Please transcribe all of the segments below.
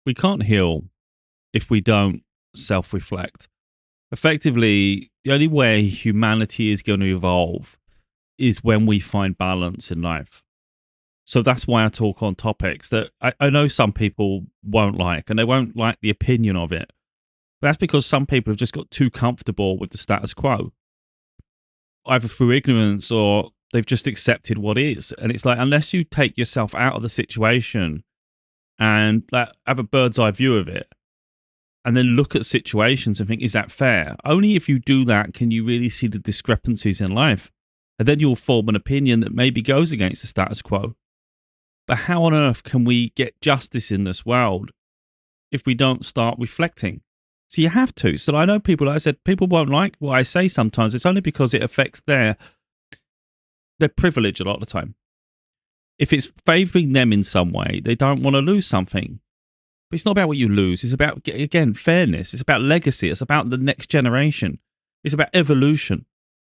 We can't heal if we don't self-reflect. Effectively, the only way humanity is going to evolve is when we find balance in life. So that's why I talk on topics that I know some people won't like, and they won't like the opinion of it. But that's because some people have just got too comfortable with the status quo, either through ignorance or they've just accepted what is. And it's like, unless you take yourself out of the situation and like, have a bird's eye view of it, and then look at situations and think, is that fair? Only if you do that can you really see the discrepancies in life. And then you'll form an opinion that maybe goes against the status quo. But how on earth can we get justice in this world if we don't start reflecting? So you have to. So I know people, like I said, people won't like what I say sometimes. It's only because it affects their privilege a lot of the time. If it's favoring them in some way, they don't want to lose something. But it's not about what you lose. It's about, again, fairness. It's about legacy. It's about the next generation. It's about evolution.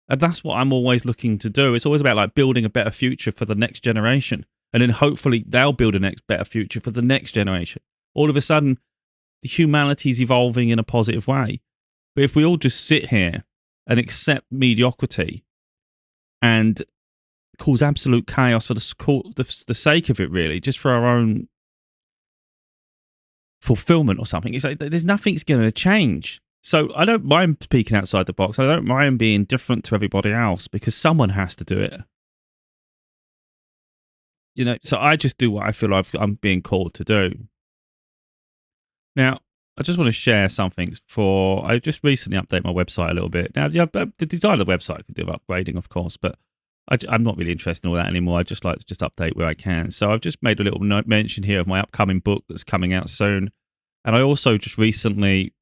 And that's what I'm always looking to do. It's always about like building a better future for the next generation. And then hopefully they'll build a next better future for the next generation. All of a sudden, the humanity's evolving in a positive way. But if we all just sit here and accept mediocrity and cause absolute chaos for the sake of it, really, just for our own fulfillment or something, it's like there's nothing's going to change. So I don't mind speaking outside the box. I don't mind being different to everybody else because someone has to do it. You know, so I just do what I feel I'm being called to do. Now, I just want to share something I just recently updated my website a little bit. Now, yeah, the design of the website could do with upgrading, of course, but I'm not really interested in all that anymore. I just like to just update where I can. So I've just made a little mention here of my upcoming book that's coming out soon. And I also just recently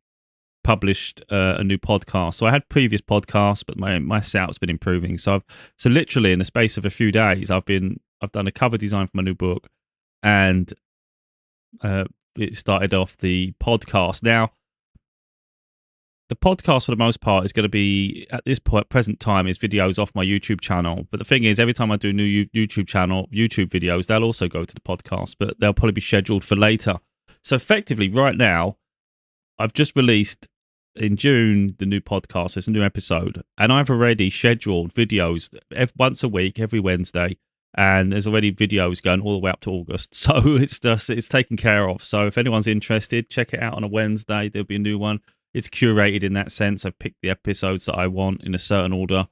published a new podcast. So I had previous podcasts, but my setup's been improving. So literally in the space of a few days, I've done a cover design for my new book, and it started off the podcast. Now, the podcast for the most part is going to be, at this present time, is videos off my YouTube channel. But the thing is, every time I do new YouTube videos, they'll also go to the podcast, but they'll probably be scheduled for later. So effectively, right now, I've just released in June the new podcast. So it's a new episode, and I've already scheduled videos once a week, every Wednesday. And there's already videos going all the way up to August. So it's taken care of. So if anyone's interested, check it out on a Wednesday. There'll be a new one. It's curated in that sense. I've picked the episodes that I want in a certain order.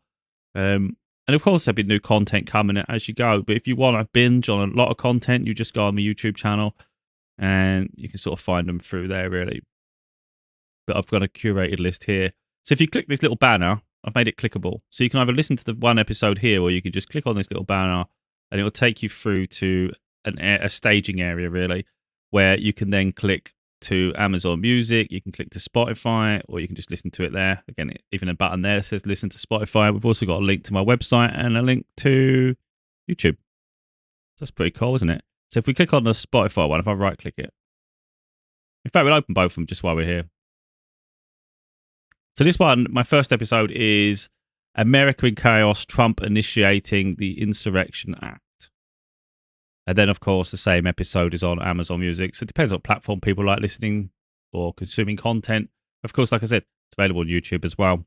And of course, there'll be new content coming as you go. But if you want to binge on a lot of content, you just go on my YouTube channel and you can sort of find them through there, really. But I've got a curated list here. So if you click this little banner, I've made it clickable. So you can either listen to the one episode here, or you can just click on this little banner and it will take you through to a staging area, really, where you can then click to Amazon Music, you can click to Spotify, or you can just listen to it there. Again, even a button there that says listen to Spotify. We've also got a link to my website and a link to YouTube. That's pretty cool, isn't it? So if we click on the Spotify one, if I right-click it, in fact, we'll open both of them just while we're here. So this one, my first episode is America in Chaos, Trump initiating the Insurrection Act. And then, of course, the same episode is on Amazon Music. So it depends what platform people like listening or consuming content. Of course, like I said, it's available on YouTube as well.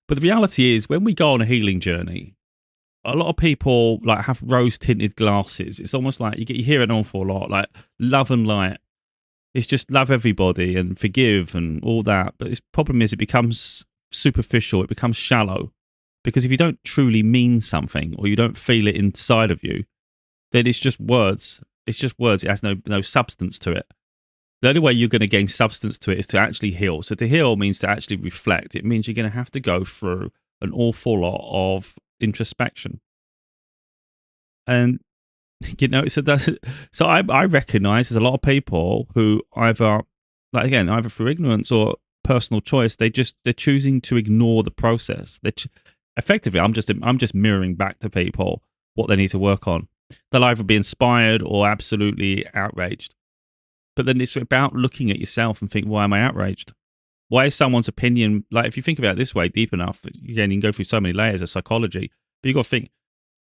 But the reality is, when we go on a healing journey, a lot of people like have rose-tinted glasses. It's almost like you hear an awful lot, like love and light. It's just love everybody and forgive and all that. But the problem is it becomes superficial. It becomes shallow. Because if you don't truly mean something or you don't feel it inside of you, then it's just words. It's just words. It has no substance to it. The only way you're going to gain substance to it is to actually heal. So to heal means to actually reflect. It means you're going to have to go through an awful lot of introspection. And, you know, so I recognize there's a lot of people who either through ignorance or personal choice, they're choosing to ignore the process. Effectively, I'm just mirroring back to people what they need to work on. They'll either be inspired or absolutely outraged. But then it's about looking at yourself and think, why am I outraged? Why is someone's opinion, like if you think about it this way deep enough, again, you can go through so many layers of psychology, but you've got to think,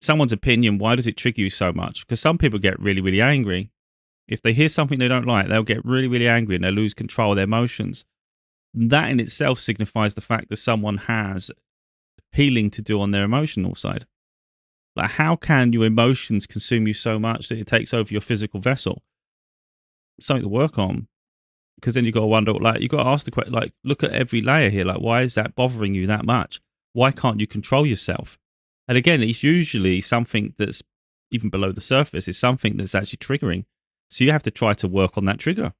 someone's opinion, why does it trigger you so much? Because some people get really, really angry. If they hear something they don't like, they'll get really, really angry and they'll lose control of their emotions. That in itself signifies the fact that someone has healing to do on their emotional side. Like, how can your emotions consume you so much that it takes over your physical vessel? Something to work on. Because then you've got to wonder, like, you've got to ask the question, like, look at every layer here. Like, why is that bothering you that much? Why can't you control yourself? And again, it's usually something that's even below the surface. It's something that's actually triggering. So you have to try to work on that trigger.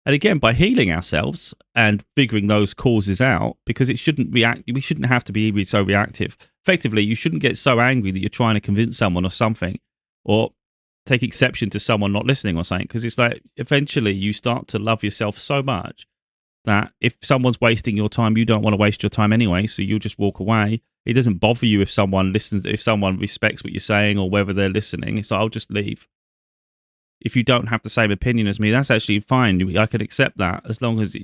And again, by healing ourselves and figuring those causes out, because it shouldn't react, we shouldn't have to be so reactive. Effectively, you shouldn't get so angry that you're trying to convince someone of something, or take exception to someone not listening or something. Because it's like, eventually you start to love yourself so much that if someone's wasting your time, you don't want to waste your time anyway. So you'll just walk away. It doesn't bother you if someone listens, if someone respects what you're saying or whether they're listening. It's like, I'll just leave. If you don't have the same opinion as me, that's actually fine. I can accept that, as long as,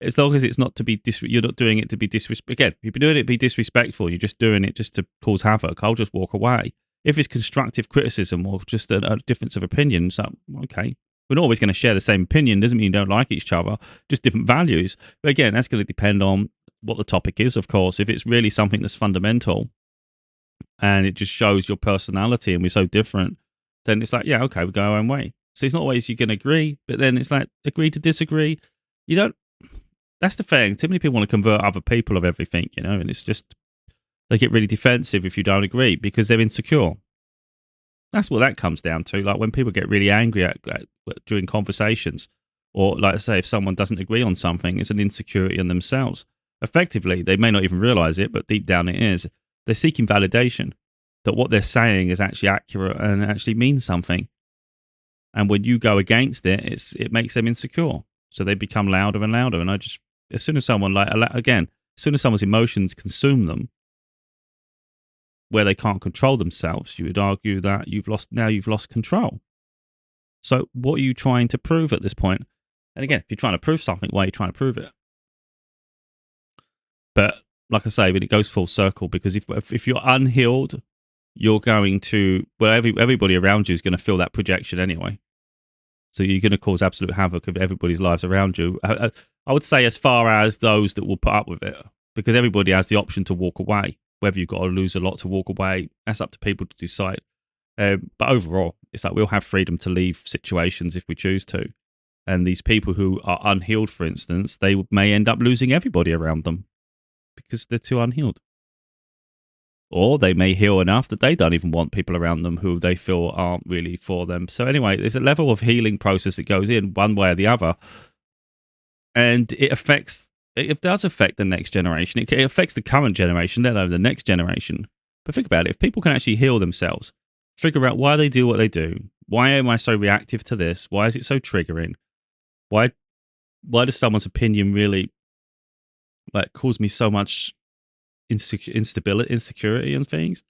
as long as it's not to be you're not doing it to be disrespectful. Again, if you're doing it to be disrespectful, you're just doing it just to cause havoc, I'll just walk away. If it's constructive criticism or just a difference of opinion, so okay, we're not always going to share the same opinion. Doesn't mean you don't like each other, just different values. But again, that's going to depend on what the topic is, of course. If it's really something that's fundamental and it just shows your personality and we're so different, then it's like, yeah, okay, we'll go our own way. So it's not always you're going to agree, but then it's like, agree to disagree. You don't, that's the thing. Too many people want to convert other people of everything, and it's just, they get really defensive if you don't agree because they're insecure. That's what that comes down to. Like, when people get really angry during conversations, or like I say, if someone doesn't agree on something, it's an insecurity in themselves. Effectively, they may not even realize it, but deep down it is. They're seeking validation that what they're saying is actually accurate and actually means something. And when you go against it, it makes them insecure. So they become louder and louder. And as soon as someone, as soon as someone's emotions consume them, where they can't control themselves, you would argue that you've lost control. So what are you trying to prove at this point? And again, if you're trying to prove something, why are you trying to prove it? But like I say, but it goes full circle, because if you're unhealed, you're going to, well, everybody around you is going to feel that projection anyway. So you're going to cause absolute havoc of everybody's lives around you. I would say, as far as those that will put up with it, because everybody has the option to walk away. Whether you've got to lose a lot to walk away, that's up to people to decide. But overall, it's like we'll have freedom to leave situations if we choose to. And these people who are unhealed, for instance, they may end up losing everybody around them because they're too unhealed. Or they may heal enough that they don't even want people around them who they feel aren't really for them. So anyway, there's a level of healing process that goes in one way or the other. And it does affect the next generation. It affects the current generation, let alone the next generation. But think about it. If people can actually heal themselves, figure out why they do what they do. Why am I so reactive to this? Why is it so triggering? Why does someone's opinion really cause me so much insecurity and things?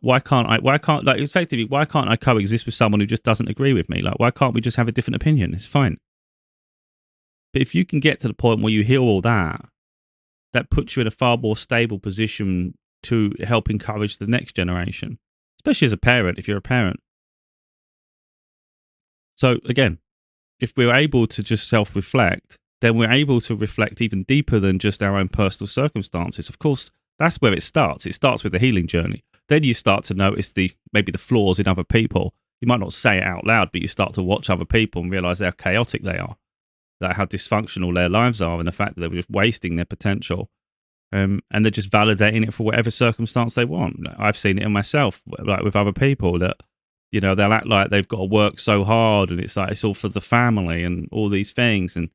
Why can't I coexist with someone who just doesn't agree with me? Why can't we just have a different opinion? It's fine. But if you can get to the point where you heal all that, that puts you in a far more stable position to help encourage the next generation, especially as a parent, if you're a parent. So again, if we're able to just self-reflect, then we're able to reflect even deeper than just our own personal circumstances. Of course, that's where it starts. It starts with the healing journey. Then you start to notice maybe the flaws in other people. You might not say it out loud, but you start to watch other people and realize how chaotic they are, how dysfunctional their lives are, and the fact that they're just wasting their potential. And they're just validating it for whatever circumstance they want. I've seen it in myself, with other people that, they'll act like they've got to work so hard and it's like it's all for the family and all these things. And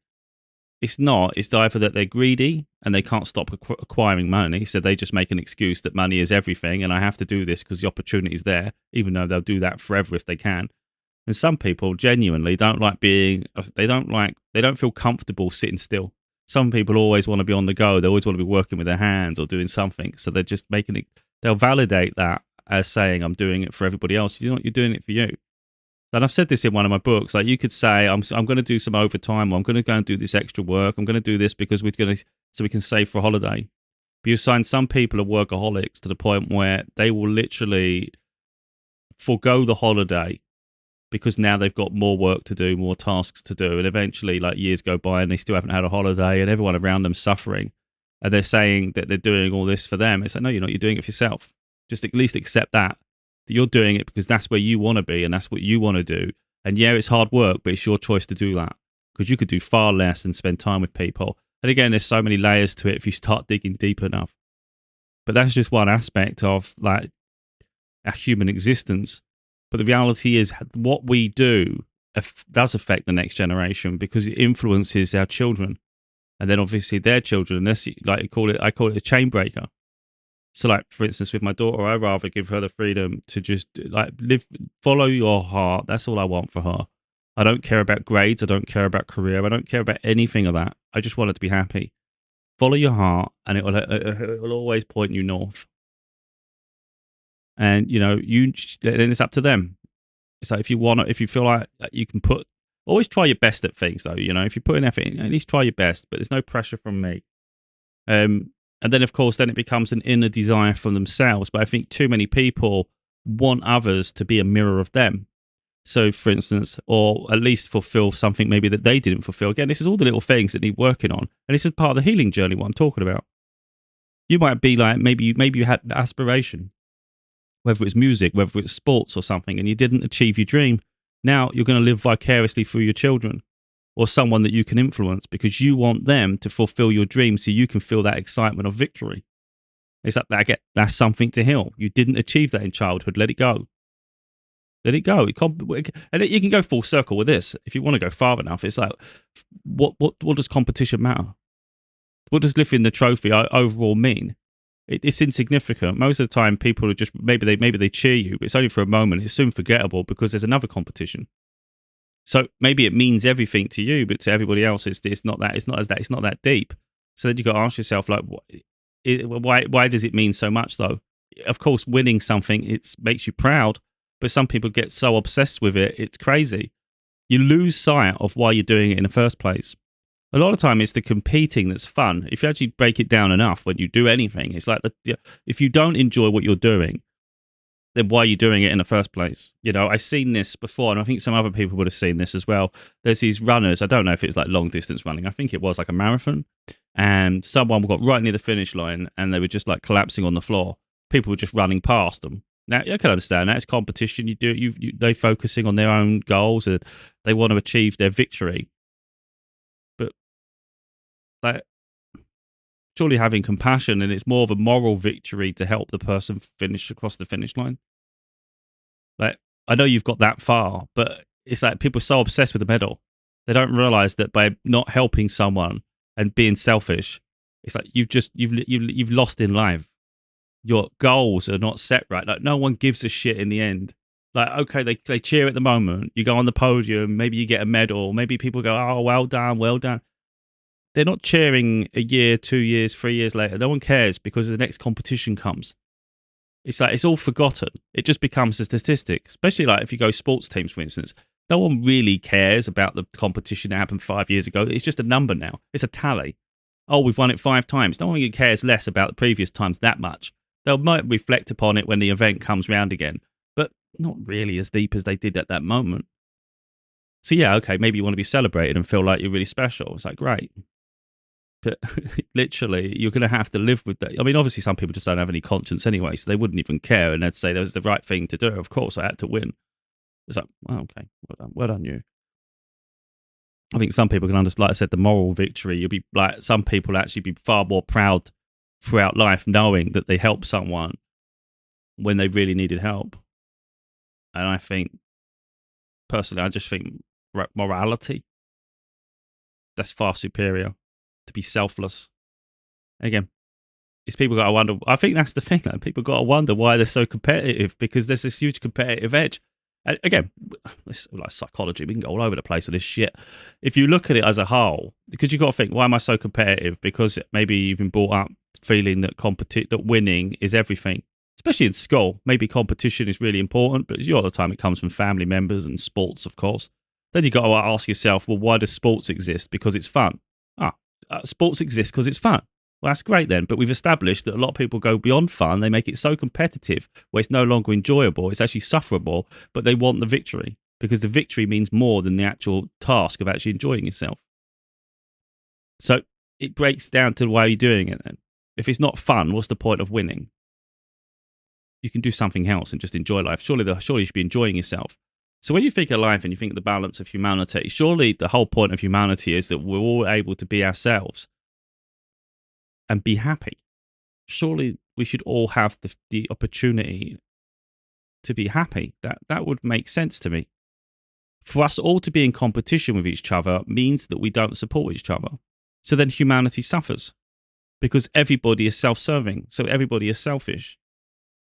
it's not. It's either that they're greedy and they can't stop acquiring money, so they just make an excuse that money is everything and I have to do this because the opportunity is there, even though they'll do that forever if they can. And some people genuinely don't they don't feel comfortable sitting still. Some people always want to be on the go. They always want to be working with their hands or doing something. So they're just making it, they'll validate that as saying, I'm doing it for everybody else. You're doing it for you. And I've said this in one of my books. Like, you could say, I'm going to do some overtime, or I'm going to go and do this extra work. I'm going to do this because so we can save for a holiday. But you find some people are workaholics to the point where they will literally forego the holiday because now they've got more work to do, more tasks to do, and eventually, like, years go by and they still haven't had a holiday, and everyone around them suffering, and they're saying that they're doing all this for them. It's like, no, you're not. You're doing it for yourself. Just at least accept that you're doing it because that's where you want to be and that's what you want to do. And yeah, it's hard work, but it's your choice to do that, because you could do far less and spend time with people. And again, there's so many layers to it if you start digging deep enough. But that's just one aspect of, like, our human existence. But the reality is, what we do does affect the next generation, because it influences our children, and then obviously their children. And this, like, I call it a chain breaker. So, like, for instance, with my daughter, I'd rather give her the freedom to just, like, follow your heart. That's all I want for her. I don't care about grades. I don't care about career. I don't care about anything of that. I just want her to be happy. Follow your heart, and it will always point you north. And, you know, then it's up to them. It's like, if you feel like you can always try your best at things, though. You know, if you put in effort, at least try your best. But there's no pressure from me. And then, of course, then it becomes an inner desire from themselves. But I think too many people want others to be a mirror of them. So, for instance, or at least fulfill something maybe that they didn't fulfill. Again, this is all the little things that need working on. And this is part of the healing journey, what I'm talking about. You might be like, maybe you had an aspiration, whether it's music, whether it's sports or something, and you didn't achieve your dream. Now you're going to live vicariously through your children or someone that you can influence, because you want them to fulfill your dream so you can feel that excitement of victory. It's like, that's something to heal. You didn't achieve that in childhood. Let it go. Let it go. And you can go full circle with this. If you want to go far enough, it's like, what does competition matter? What does lifting the trophy overall mean? It's insignificant. Most of the time, people are just, maybe they cheer you, but it's only for a moment. It's soon forgettable because there's another competition. So maybe it means everything to you, but to everybody else, it's not that deep. So then you got to ask yourself, like, why does it mean so much, though? Of course, winning something, it makes you proud, but some people get so obsessed with it, it's crazy. You lose sight of why you're doing it in the first place. A lot of time, it's the competing that's fun. If you actually break it down enough, when you do anything, it's like, if you don't enjoy what you're doing, then why are you doing it in the first place? You know, I've seen this before, and I think some other people would have seen this as well. There's these runners. I don't know if it's like long distance running. I think it was like a marathon, and someone got right near the finish line, and they were just like collapsing on the floor. People were just running past them. Now, I can understand that. It's competition. They're focusing on their own goals, and they want to achieve their victory. But, like, surely having compassion, and it's more of a moral victory to help the person finish across the finish line. Like, I know you've got that far, but it's like people are so obsessed with the medal, they don't realize that by not helping someone and being selfish, it's like you've lost in life. Your goals are not set right. Like, no one gives a shit in the end. Like, okay, they cheer at the moment. You go on the podium, maybe you get a medal, maybe people go, oh, well done, well done. They're not cheering a year, 2 years, 3 years later. No one cares, because the next competition comes. It's like, it's all forgotten. It just becomes a statistic, especially like if you go sports teams, for instance. No one really cares about the competition that happened 5 years ago. It's just a number now. It's a tally. Oh, we've won it 5 times. No one cares less about the previous times that much. They might reflect upon it when the event comes round again, but not really as deep as they did at that moment. So yeah, okay, maybe you want to be celebrated and feel like you're really special. It's like, great. But literally, you're going to have to live with that. I mean, obviously, some people just don't have any conscience anyway, so they wouldn't even care, and they'd say that was the right thing to do. Of course, I had to win. It's like, well, okay, well done, you. I think some people can understand, like I said, the moral victory. You'll be like, some people actually be far more proud throughout life knowing that they helped someone when they really needed help. And I think, personally, I just think morality, that's far superior to be selfless. Again, it's people got to wonder. I think that's the thing. Like, people got to wonder why they're so competitive, because there's this huge competitive edge. And again, it's like psychology. We can go all over the place with this shit. If you look at it as a whole, because you've got to think, why am I so competitive? Because maybe you've been brought up feeling that that winning is everything, especially in school. Maybe competition is really important, but a lot of the time it comes from family members and sports, of course. Then you've got to ask yourself, well, why does sports exist? Because it's fun. Sports exist because it's fun. Well, that's great then, but we've established that a lot of people go beyond fun. They make it so competitive where it's no longer enjoyable. It's actually sufferable, but they want the victory because the victory means more than the actual task of actually enjoying yourself. So it breaks down to why you're doing it then. If it's not fun, what's the point of winning? You can do something else and just enjoy life. Surely you should be enjoying yourself. So when you think of life and you think of the balance of humanity, surely the whole point of humanity is that we're all able to be ourselves and be happy. Surely we should all have the opportunity to be happy. That would make sense to me. For us all to be in competition with each other means that we don't support each other. So then humanity suffers because everybody is self-serving. So everybody is selfish.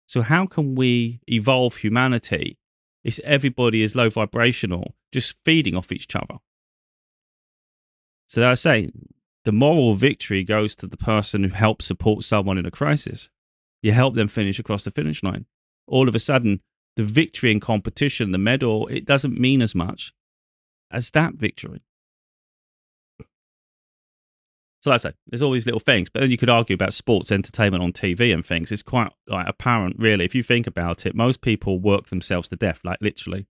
So how can we evolve humanity if everybody is low vibrational, just feeding off each other? So I say, the moral victory goes to the person who helps support someone in a crisis. You help them finish across the finish line. All of a sudden, the victory in competition, the medal, it doesn't mean as much as that victory. So like I say, there's all these little things, but then you could argue about sports entertainment on TV and things. It's quite apparent, really. If you think about it, most people work themselves to death, like literally.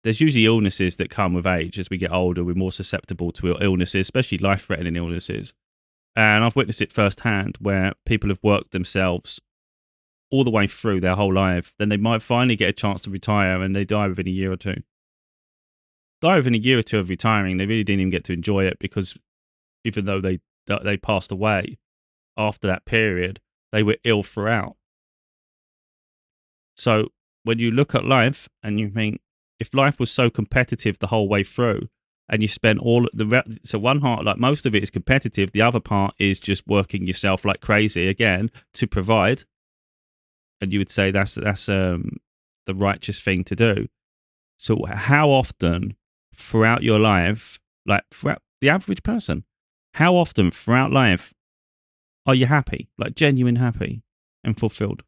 There's usually illnesses that come with age. As we get older, we're more susceptible to illnesses, especially life-threatening illnesses. And I've witnessed it firsthand where people have worked themselves all the way through their whole life. Then they might finally get a chance to retire and they die within a year or two. Die within a year or two of retiring, they really didn't even get to enjoy it because even though they passed away after that period, they were ill throughout. So when you look at life and you think, if life was so competitive the whole way through, and you spend so one part, like most of it is competitive, the other part is just working yourself like crazy again to provide, and you would say that's the righteous thing to do. So how often throughout your life, like throughout the average person, how often throughout life are you happy, like genuine happy and fulfilled?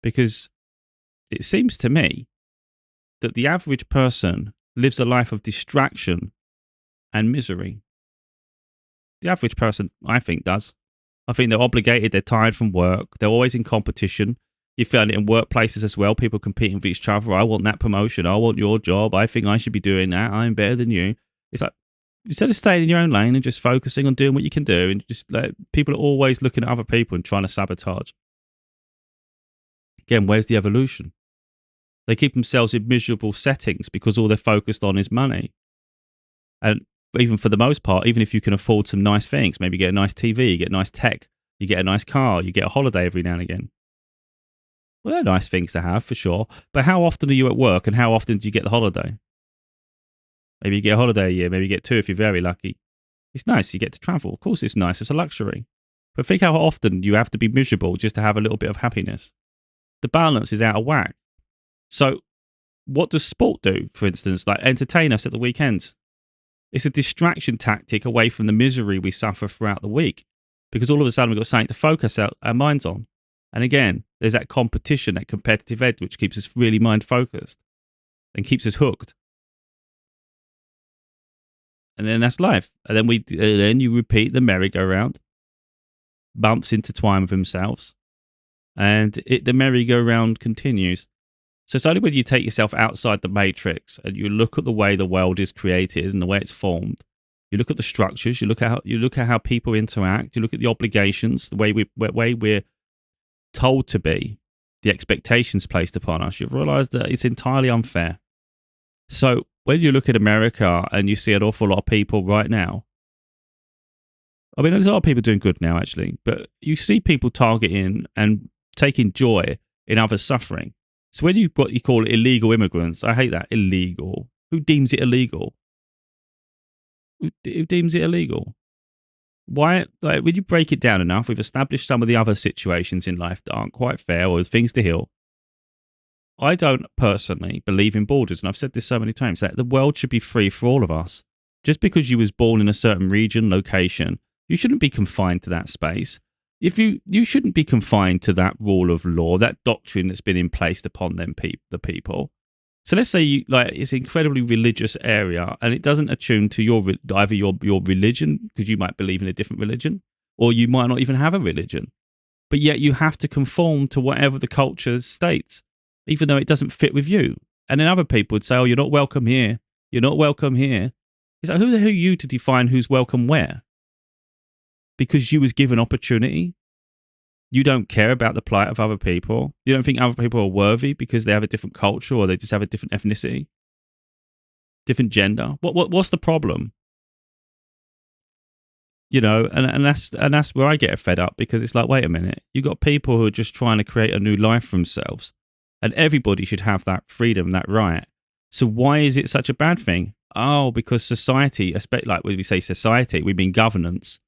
Because it seems to me that the average person lives a life of distraction and misery. The average person, I think, does. I think they're obligated, they're tired from work, they're always in competition. You find it in workplaces as well, people competing with each other. I want that promotion, I want your job, I think I should be doing that, I'm better than you. It's like, instead of staying in your own lane and just focusing on doing what you can do, and just like people are always looking at other people and trying to sabotage. Again, where's the evolution? They keep themselves in miserable settings because all they're focused on is money. And even for the most part, even if you can afford some nice things, maybe you get a nice TV, you get nice tech, you get a nice car, you get a holiday every now and again. Well, they're nice things to have for sure. But how often are you at work and how often do you get the holiday? Maybe you get a holiday a year, maybe you get 2 if you're very lucky. It's nice, you get to travel. Of course it's nice, it's a luxury. But think how often you have to be miserable just to have a little bit of happiness. The balance is out of whack. So what does sport do, for instance, like entertain us at the weekends? It's a distraction tactic away from the misery we suffer throughout the week, because all of a sudden we've got something to focus our minds on. And again, there's that competition, that competitive edge, which keeps us really mind-focused and keeps us hooked. And then that's life. And then you repeat the merry-go-round. Bumps intertwine with themselves. And the merry-go-round continues. So it's only when you take yourself outside the matrix and you look at the way the world is created and the way it's formed, you look at the structures, you look at how people interact, you look at the obligations, the way we're told to be, the expectations placed upon us, you've realized that it's entirely unfair. So when you look at America and you see an awful lot of people right now, I mean, there's a lot of people doing good now, actually, but you see people targeting and taking joy in others' suffering. So when you've got, you call it illegal immigrants, I hate that, illegal. Who deems it illegal? Who deems it illegal? Why, like, when you break it down enough, we've established some of the other situations in life that aren't quite fair or things to heal. I don't personally believe in borders, and I've said this so many times, that the world should be free for all of us. Just because you was born in a certain region, location, you shouldn't be confined to that space. If you shouldn't be confined to that rule of law, that doctrine that's been in place upon them the people. So let's say it's an incredibly religious area and it doesn't attune to either your religion, because you might believe in a different religion, or you might not even have a religion. But yet you have to conform to whatever the culture states, even though it doesn't fit with you. And then other people would say, oh, you're not welcome here. You're not welcome here. It's like, who the hell are you to define who's welcome where? Because you was given opportunity. You don't care about the plight of other people. You don't think other people are worthy because they have a different culture or they just have a different ethnicity, different gender. What's the problem? You know, and that's where I get fed up, because it's like, wait a minute, you got people who are just trying to create a new life for themselves, and everybody should have that freedom, that right. So why is it such a bad thing? Oh, because society, like when we say society, we mean governance,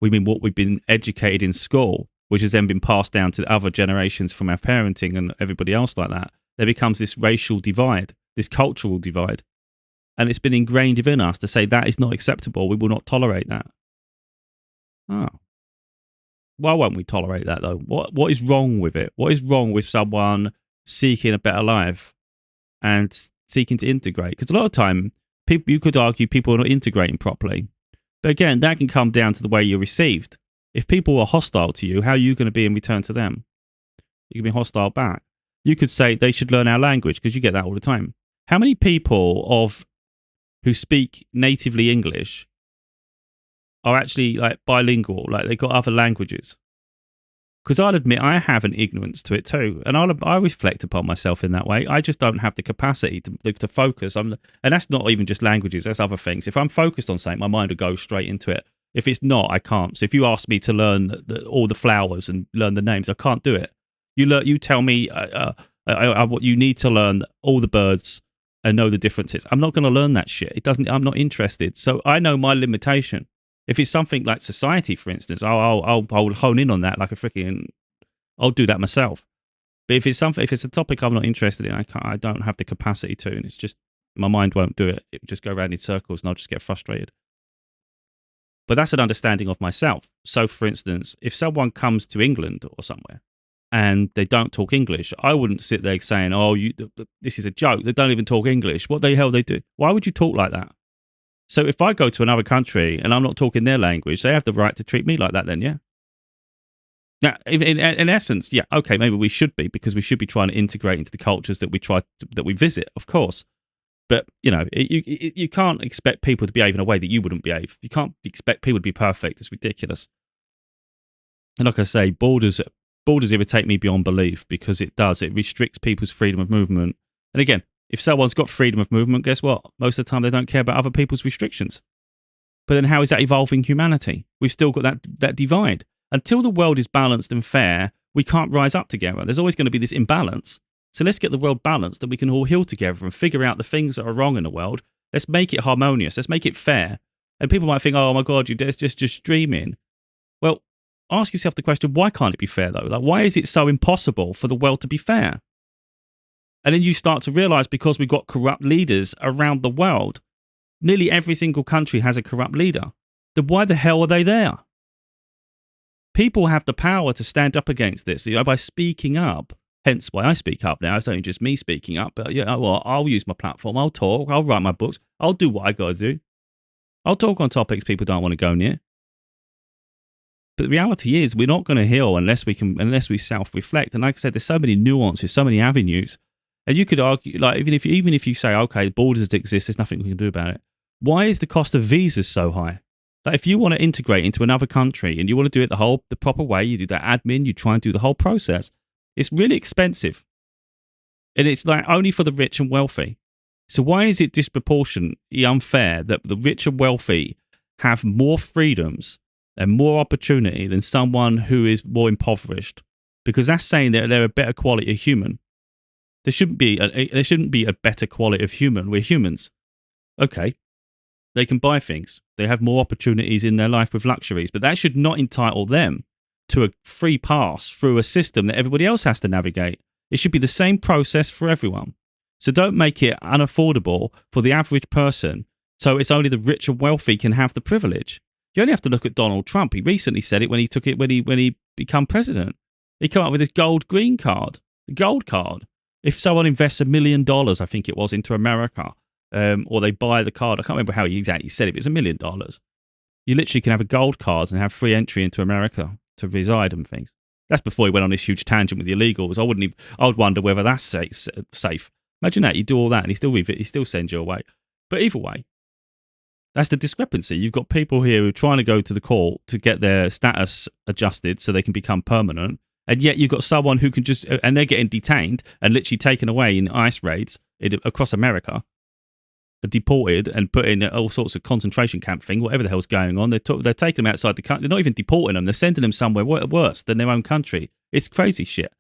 we mean what we've been educated in school, which has then been passed down to other generations from our parenting and everybody else like that. There becomes this racial divide, this cultural divide, and it's been ingrained within us to say that is not acceptable. We will not tolerate that. Oh, why won't we tolerate that though? What is wrong with it? What is wrong with someone seeking a better life and seeking to integrate? Because a lot of time, people, you could argue people are not integrating properly. But again, that can come down to the way you're received. If people are hostile to you, how are you going to be in return to them? You can be hostile back. You could say they should learn our language, because you get that all the time. How many people who speak natively English are actually like bilingual, like they've got other languages? Because I'll admit I have an ignorance to it too, and I reflect upon myself in that way. I just don't have the capacity to focus. And that's not even just languages; that's other things. If I'm focused on something, my mind will go straight into it. If it's not, I can't. So if you ask me to learn all the flowers and learn the names, I can't do it. You tell me what you need to learn all the birds and know the differences. I'm not going to learn that shit. It doesn't. I'm not interested. So I know my limitation. If it's something like society, for instance, I'll hone in on that like a freaking. I'll do that myself. But if it's a topic I'm not interested in, I don't have the capacity to, and it's just my mind won't do it. It would just go around in circles, and I'll just get frustrated. But that's an understanding of myself. So, for instance, if someone comes to England or somewhere and they don't talk English, I wouldn't sit there saying, "Oh, this is a joke. They don't even talk English. What the hell they do? Why would you talk like that?" So if I go to another country and I'm not talking their language, they have the right to treat me like that then, yeah? Now, in essence, yeah, okay, maybe we should be, because we should be trying to integrate into the cultures that we visit, of course. But, you know, you can't expect people to behave in a way that you wouldn't behave. You can't expect people to be perfect. It's ridiculous. And like I say, borders irritate me beyond belief, because it restricts people's freedom of movement. And again, if someone's got freedom of movement, guess what? Most of the time they don't care about other people's restrictions. But then how is that evolving humanity? We've still got that divide. Until the world is balanced and fair, we can't rise up together. There's always going to be this imbalance. So let's get the world balanced, that we can all heal together and figure out the things that are wrong in the world. Let's make it harmonious. Let's make it fair. And people might think, oh my God, you're just dreaming. Well, ask yourself the question, why can't it be fair though? Like, why is it so impossible for the world to be fair? And then you start to realize, because we've got corrupt leaders around the world, nearly every single country has a corrupt leader. Then why the hell are they there? People have the power to stand up against this, by speaking up. Hence why I speak up now. It's not just me speaking up, but I'll use my platform. I'll talk. I'll write my books. I'll do what I got to do. I'll talk on topics people don't want to go near. But the reality is, we're not going to heal unless we self-reflect. And like I said, there's so many nuances, so many avenues. And you could argue, like, even if you say, okay, borders exist, there's nothing we can do about it. Why is the cost of visas so high? Like, if you want to integrate into another country and you want to do it the proper way, you do that admin, you try and do the whole process. It's really expensive. And it's like only for the rich and wealthy. So why is it disproportionately unfair that the rich and wealthy have more freedoms and more opportunity than someone who is more impoverished? Because that's saying that they're a better quality of human. There shouldn't be a better quality of human. We're humans. Okay. They can buy things. They have more opportunities in their life with luxuries, but that should not entitle them to a free pass through a system that everybody else has to navigate. It should be the same process for everyone. So don't make it unaffordable for the average person, so it's only the rich and wealthy can have the privilege. You only have to look at Donald Trump. He recently said it when he became president. He came up with his gold green card, the gold card. If someone invests $1 million, I think it was, into America, or they buy the card, I can't remember how he exactly said it, but it's $1 million. You literally can have a gold card and have free entry into America to reside and things. That's before he went on this huge tangent with the illegals. I would wonder whether that's safe. Imagine that, you do all that and he still sends you away. But either way, that's the discrepancy. You've got people here who are trying to go to the court to get their status adjusted so they can become permanent. And yet you've got someone who can just, and they're getting detained and literally taken away in ICE raids across America, deported and put in all sorts of concentration camp thing, whatever the hell's going on. They're taking them outside the country. They're not even deporting them. They're sending them somewhere worse than their own country. It's crazy shit.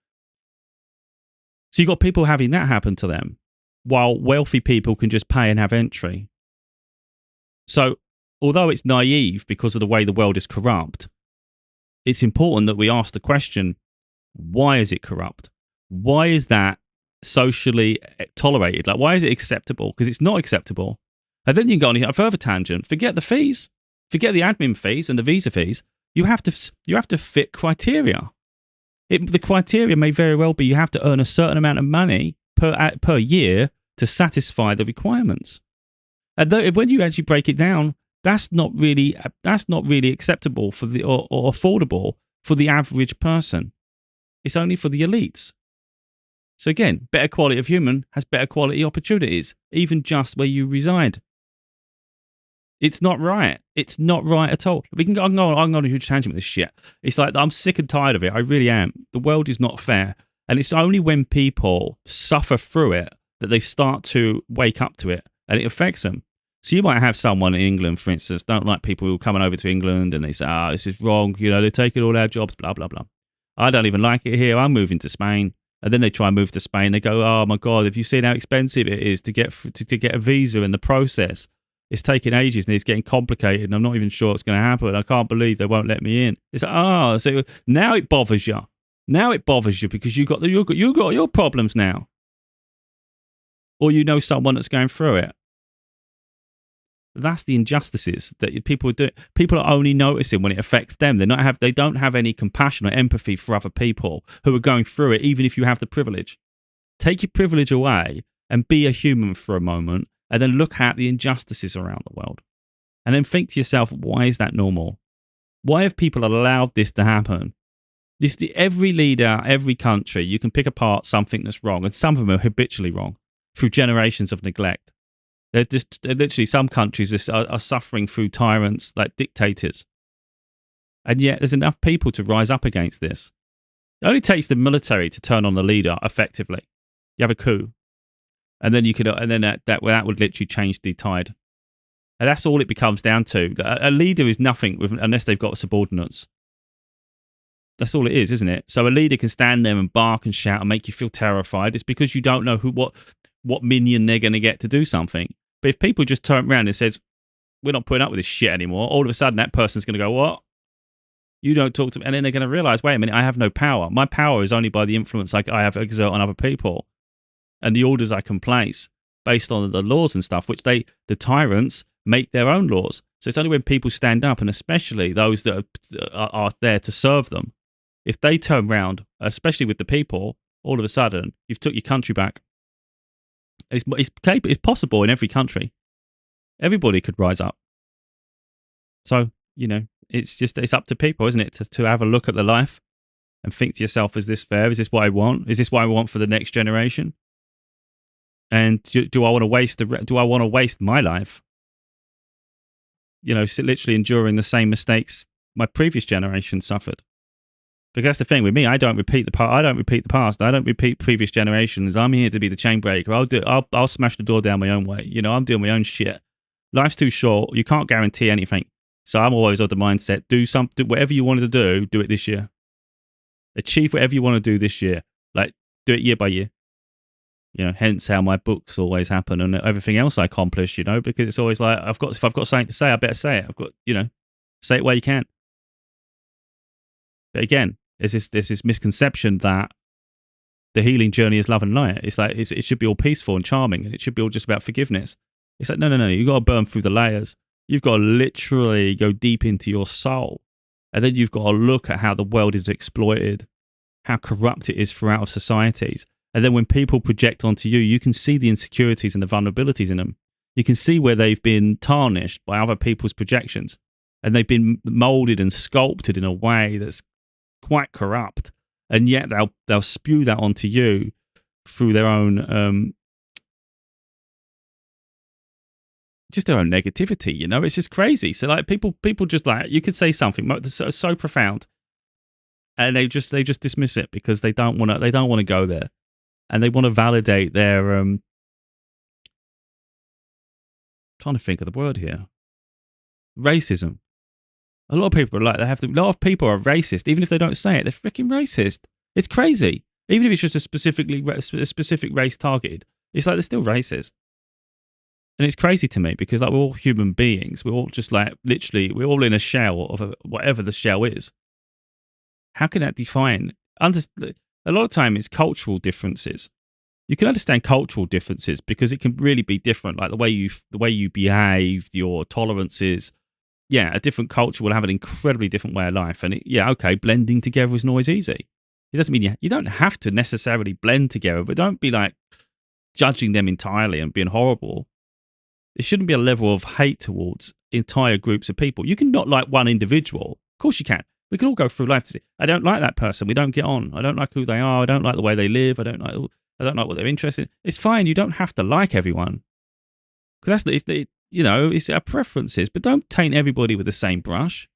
So you've got people having that happen to them while wealthy people can just pay and have entry. So although it's naive because of the way the world is corrupt, it's important that we ask the question, why is it corrupt? Why is that socially tolerated? Like, why is it acceptable? Because it's not acceptable. And then you can go on a further tangent. Forget the fees. Forget the admin fees and the visa fees. You have to fit criteria. The criteria may very well be you have to earn a certain amount of money per year to satisfy the requirements. And when you actually break it down, that's not really acceptable for or affordable for the average person. It's only for the elites. So again, better quality of human has better quality opportunities, even just where you reside. It's not right. It's not right at all. I can go on a huge tangent with this shit. It's like, I'm sick and tired of it. I really am. The world is not fair. And it's only when people suffer through it that they start to wake up to it and it affects them. So you might have someone in England, for instance, don't like people who are coming over to England and they say, this is wrong. They're taking all our jobs, blah, blah, blah. I don't even like it here. I'm moving to Spain. And then they try and move to Spain. They go, oh my God, have you seen how expensive it is to get a visa in the process? It's taking ages and it's getting complicated and I'm not even sure what's going to happen. I can't believe they won't let me in. It's like, so now it bothers you. Now it bothers you because you got your problems now. Or you know someone that's going through it. That's the injustices that people are doing. People are only noticing when it affects them. They don't have any compassion or empathy for other people who are going through it, even if you have the privilege. Take your privilege away and be a human for a moment, and then look at the injustices around the world. And then think to yourself, why is that normal? Why have people allowed this to happen? Every leader, every country, you can pick apart something that's wrong, and some of them are habitually wrong through generations of neglect. They're literally, some countries are suffering through tyrants like dictators. And yet there's enough people to rise up against this. It only takes the military to turn on the leader effectively. You have a coup. And then that would literally change the tide. And that's all it becomes down to. A leader is nothing unless they've got subordinates. That's all it is, isn't it? So a leader can stand there and bark and shout and make you feel terrified. It's because you don't know what minion they're going to get to do something. But if people just turn around and says, we're not putting up with this shit anymore, all of a sudden that person's going to go, what? You don't talk to me. And then they're going to realize, wait a minute, I have no power. My power is only by the influence I have exert on other people and the orders I can place based on the laws and stuff, which the tyrants make their own laws. So it's only when people stand up, and especially those that are there to serve them, if they turn around, especially with the people, all of a sudden you've took your country back. It's possible in every country. Everybody could rise up. So, it's up to people, isn't it, to have a look at the life and think to yourself, is this fair? Is this what I want? Is this what I want for the next generation? And do I want to waste my life? Literally enduring the same mistakes my previous generation suffered. Because that's the thing with me. I don't repeat the past. I don't repeat previous generations. I'm here to be the chain breaker. I'll smash the door down my own way. I'm doing my own shit. Life's too short. You can't guarantee anything. So I'm always of the mindset: do whatever you wanted to do it this year. Achieve whatever you want to do this year. Like, do it year by year. Hence how my books always happen and everything else I accomplish. Because it's always like if I've got something to say, I better say it. I've got say it where you can. But again, there's this misconception that the healing journey is love and light. It's like it should be all peaceful and charming, and it should be all just about forgiveness. It's like, no. You've got to burn through the layers. You've got to literally go deep into your soul. And then you've got to look at how the world is exploited, how corrupt it is throughout societies. And then when people project onto you, you can see the insecurities and the vulnerabilities in them. You can see where they've been tarnished by other people's projections. And they've been molded and sculpted in a way that's quite corrupt. And yet they'll spew that onto you through their own just their own negativity, you know? It's just crazy. So like people just like, you could say something so profound and they just dismiss it because they don't want to go there. And they want to validate their trying to think of the word here. Racism. A lot of people are like a lot of people are racist, even if they don't say it. They're freaking racist. It's crazy. Even if it's just a specific race targeted, it's like they're still racist. And it's crazy to me because like we're all human beings. We're all just like literally we're all in a shell of whatever the shell is. How can that define? A lot of time it's cultural differences. You can understand cultural differences because it can really be different, like the way you behave, your tolerances. Yeah, a different culture will have an incredibly different way of life, and blending together is always easy. It doesn't mean you don't have to necessarily blend together, but don't be like judging them entirely and being horrible. There shouldn't be a level of hate towards entire groups of people. You can not like one individual. Of course you can. We can all go through life to say, I don't like that person. We don't get on. I don't like who they are. I don't like the way they live. I don't like what they're interested in. It's fine. You don't have to like everyone. Because it's our preferences, but don't taint everybody with the same brush.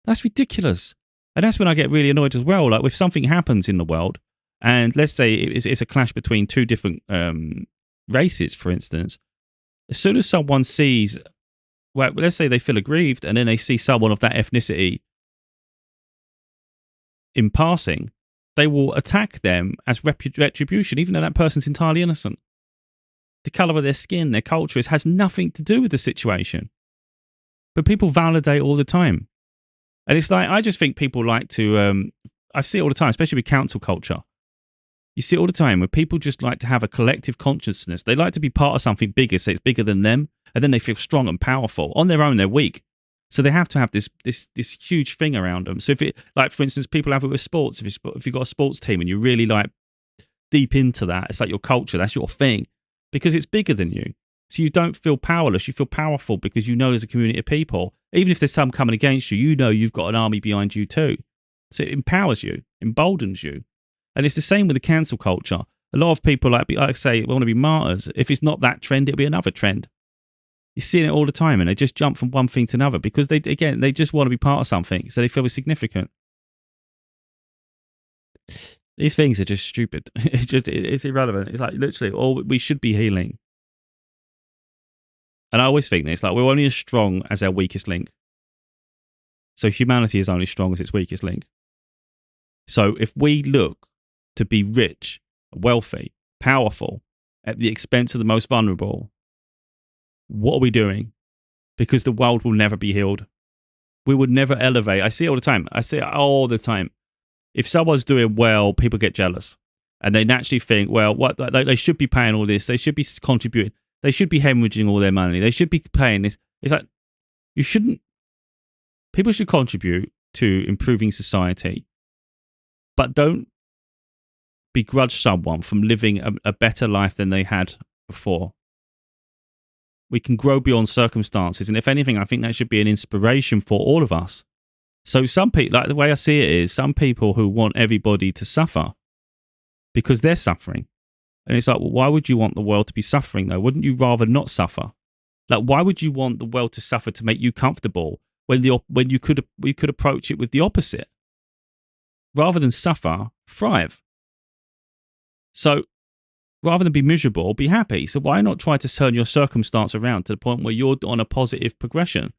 That's ridiculous. And that's when I get really annoyed as well. Like if something happens in the world, and let's say it's a clash between two different races, for instance, as soon as someone sees, well, let's say they feel aggrieved, and then they see someone of that ethnicity in passing, they will attack them as retribution, even though that person's entirely innocent. The colour of their skin, their culture, has nothing to do with the situation. But people validate all the time. And it's like, I just think people like to, I see it all the time, especially with cancel culture. You see it all the time where people just like to have a collective consciousness. They like to be part of something bigger, so it's bigger than them. And then they feel strong and powerful. On their own, they're weak. So they have to have this huge thing around them. So if it, like for instance, people have it with sports. If you've got a sports team and you're really like deep into that, it's like your culture, that's your thing. Because it's bigger than you. So you don't feel powerless. You feel powerful because you know there's a community of people. Even if there's some coming against you, you know you've got an army behind you too. So it empowers you, emboldens you. And it's the same with the cancel culture. A lot of people, like I say, want to be martyrs. If it's not that trend, it'll be another trend. You're seeing it all the time, and they just jump from one thing to another because they just want to be part of something, so they feel it's significant. These things are just stupid. It's irrelevant. It's like literally we should be healing. And I always think this, like we're only as strong as our weakest link. So humanity is only strong as its weakest link. So if we look to be rich, wealthy, powerful, at the expense of the most vulnerable, what are we doing? Because the world will never be healed. We would never elevate. I see it all the time. If someone's doing well, people get jealous. And they naturally think, well, what they should be paying all this. They should be contributing. They should be hemorrhaging all their money. They should be paying this. It's like, you shouldn't. People should contribute to improving society. But don't begrudge someone from living a better life than they had before. We can grow beyond circumstances. And if anything, I think that should be an inspiration for all of us. So some people, like the way I see it is, some people who want everybody to suffer because they're suffering. And it's like, well, why would you want the world to be suffering though? Wouldn't you rather not suffer? Like, why would you want the world to suffer to make you comfortable when you could approach it with the opposite? Rather than suffer, thrive. So rather than be miserable, be happy. So why not try to turn your circumstance around to the point where you're on a positive progression?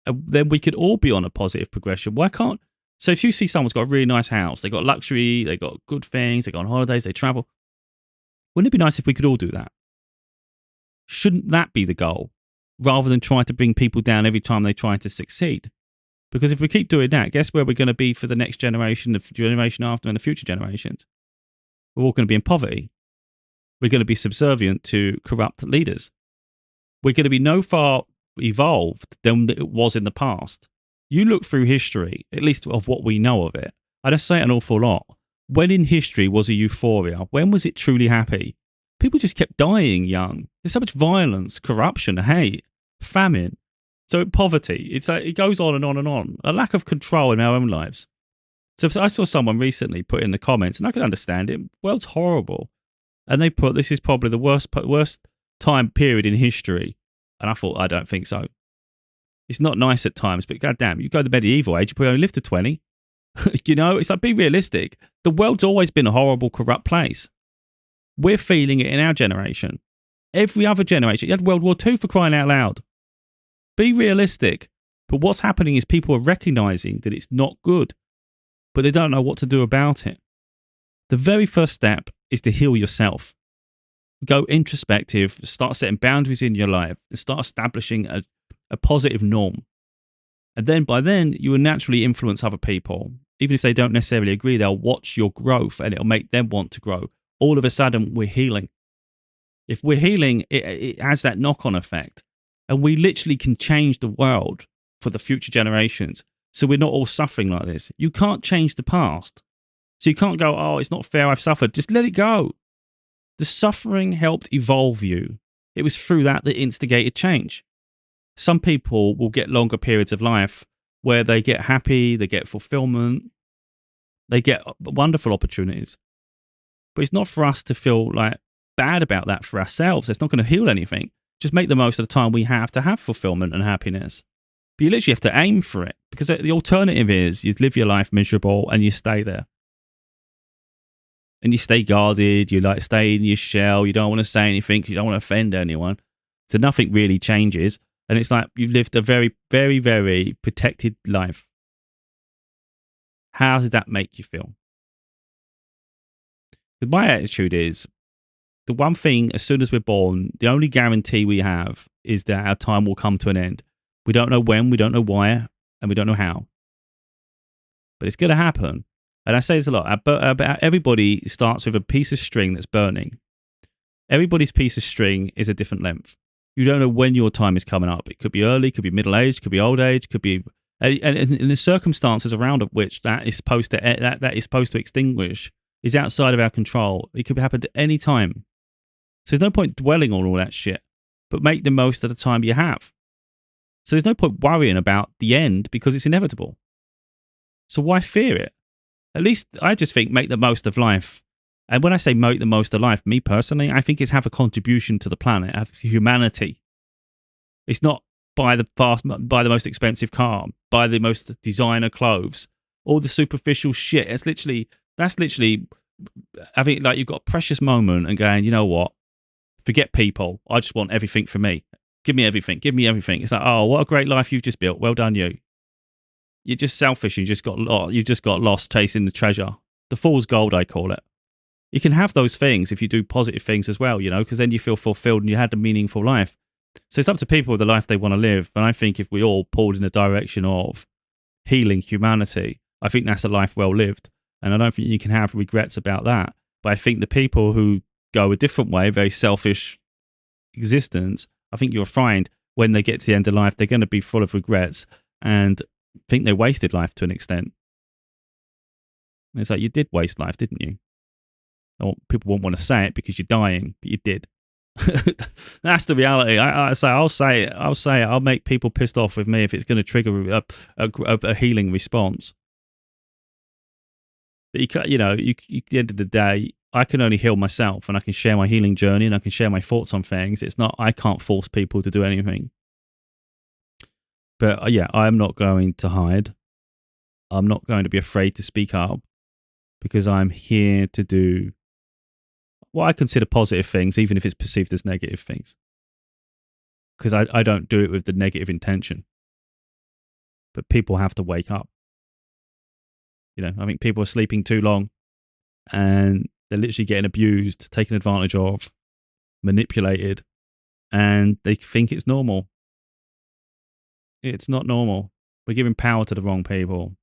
And then we could all be on a positive progression. Why can't? So if you see someone's got a really nice house, they got luxury, they got good things, they go on holidays, they travel. Wouldn't it be nice if we could all do that? Shouldn't that be the goal? Rather than trying to bring people down every time they try to succeed. Because if we keep doing that, guess where we're going to be for the next generation, the generation after, and the future generations? We're all going to be in poverty. We're going to be subservient to corrupt leaders. We're going to be no far evolved than it was in the past. You look through history, at least of what we know of it. I just say an awful lot. When in history was a euphoria? When was it truly happy? People just kept dying young. There's so much violence, corruption, hate, famine. So poverty, it's like, it goes on and on and on. A lack of control in our own lives. So I saw someone recently put in the comments, and I can understand it. World's horrible. And they put, this is probably the worst time period in history. And I thought, I don't think so. It's not nice at times, but goddamn, you go to the medieval age, you probably only live to 20. You know, it's like, be realistic. The world's always been a horrible, corrupt place. We're feeling it in our generation. Every other generation. You had World War II, for crying out loud. Be realistic. But what's happening is people are recognizing that it's not good, but they don't know what to do about it. The very first step is to heal yourself. Go introspective, start setting boundaries in your life, and start establishing a positive norm. And then by then, you will naturally influence other people. Even if they don't necessarily agree, they'll watch your growth and it'll make them want to grow. All of a sudden, we're healing. If we're healing, it has that knock-on effect. And we literally can change the world for the future generations. So we're not all suffering like this. You can't change the past. So you can't go, oh, it's not fair, I've suffered. Just let it go. The suffering helped evolve you. It was through that instigated change. Some people will get longer periods of life where they get happy, they get fulfillment, they get wonderful opportunities. But it's not for us to feel like bad about that for ourselves. It's not going to heal anything. Just make the most of the time we have to have fulfillment and happiness. But you literally have to aim for it, because the alternative is you live your life miserable and you stay there. And you stay guarded, you like stay in your shell, you don't want to say anything because you don't want to offend anyone. So nothing really changes. And it's like you've lived a very, very, very protected life. How does that make you feel? Because my attitude is, the one thing, as soon as we're born, the only guarantee we have is that our time will come to an end. We don't know when, we don't know why, and we don't know how. But it's going to happen. And I say this a lot, but everybody starts with a piece of string that's burning. Everybody's piece of string is a different length. You don't know when your time is coming up. It could be early, could be middle age, could be old age, could be, and the circumstances around which that is supposed to extinguish is outside of our control. It could happen at any time. So there's no point dwelling on all that shit, but make the most of the time you have. So there's no point worrying about the end because it's inevitable. So why fear it? At least I just think make the most of life. And when I say make the most of life, me personally, I think it's have a contribution to the planet, have humanity. It's not buy the most expensive car, buy the most designer clothes, all the superficial shit. That's literally having, like, you've got a precious moment and going, you know what? Forget people. I just want everything for me. Give me everything. Give me everything. It's like, oh, what a great life you've just built. Well done, you. You're just selfish. You just got lost chasing the treasure. The fool's gold, I call it. You can have those things if you do positive things as well, you know, because then you feel fulfilled and you had a meaningful life. So it's up to people with the life they want to live. And I think if we all pulled in the direction of healing humanity, I think that's a life well lived. And I don't think you can have regrets about that. But I think the people who go a different way, very selfish existence, I think you'll find when they get to the end of life, they're going to be full of regrets and think they wasted life to an extent. It's like, you did waste life, didn't you? Or people won't want to say it because you're dying, but you did. That's the reality. I'll say it. I'll make people pissed off with me if it's going to trigger a healing response. But at the end of the day, I can only heal myself, and I can share my healing journey, and I can share my thoughts on things. It's not, I can't force people to do anything. But yeah, I'm not going to hide. I'm not going to be afraid to speak up, because I'm here to do what I consider positive things, even if it's perceived as negative things. Because I don't do it with the negative intention. But people have to wake up. I think people are sleeping too long, and they're literally getting abused, taken advantage of, manipulated, and they think it's normal. It's not normal. We're giving power to the wrong people.